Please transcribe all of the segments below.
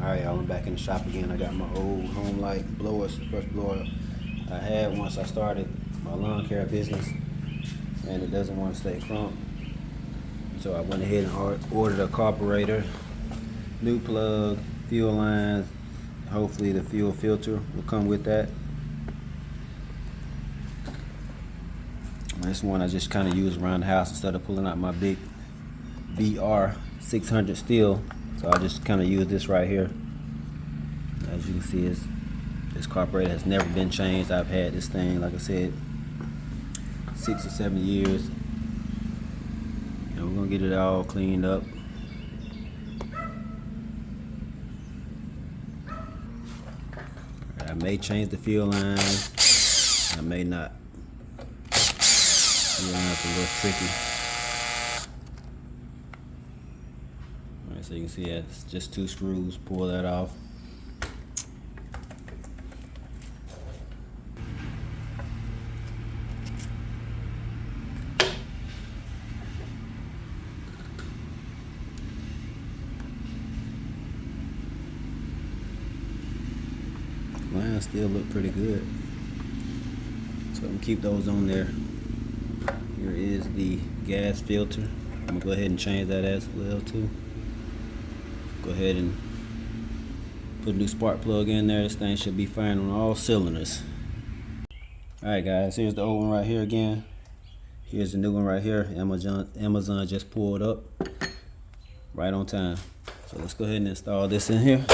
Alright, y'all, I'm back in the shop again. I got my old Homelite blowers, first blower I had once I started my lawn care business, and it doesn't want to stay crump. So I went ahead and ordered a carburetor, new plug, fuel lines. Hopefully the fuel filter will come with that. This one I just kind of use around the house instead of pulling out my big BR 600 steel. So I just kind of use this right here. As you can see, this carburetor has never been changed. I've had this thing, like I said, 6 or 7 years. And we're gonna get it all cleaned up. I may change the fuel lines, I may not. Fuel lines are a little tricky. Alright, so you can see it's just 2 screws. Pull that off. Lines still look pretty good, so I'm gonna keep those on there. Here is the gas filter. I'm gonna go ahead and change that as well too. Go ahead and put a new spark plug in there. This thing should be firing on all cylinders. Alright guys, here's the old one right here again. Here's the new one right here. Amazon just pulled up right on time. So let's go ahead and install this in here.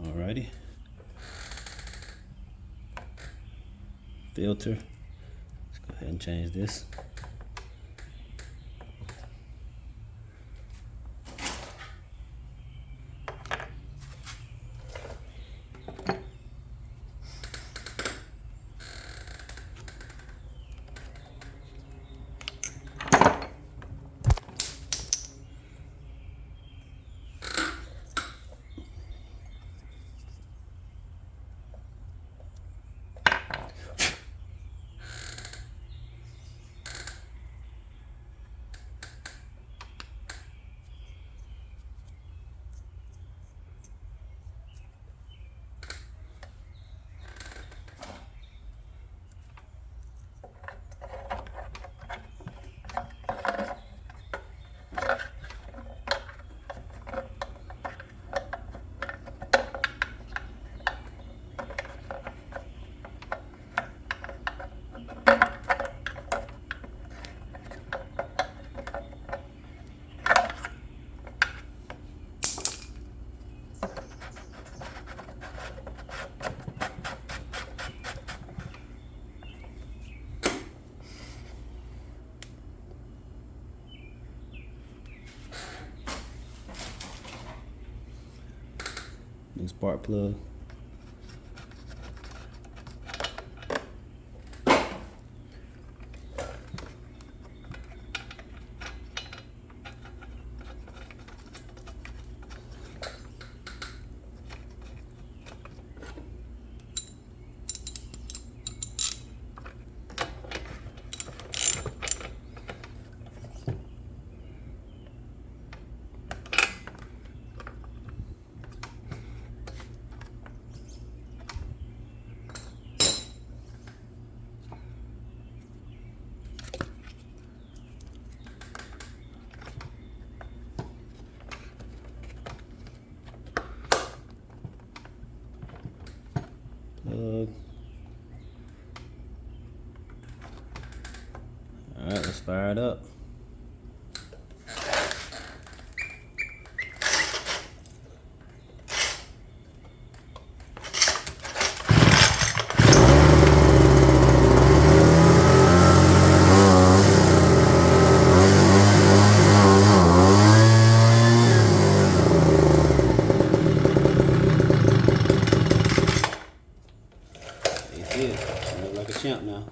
Alrighty. Filter. Let's go ahead and change this. New spark plug. fire it up. That's it. You look like a champ now.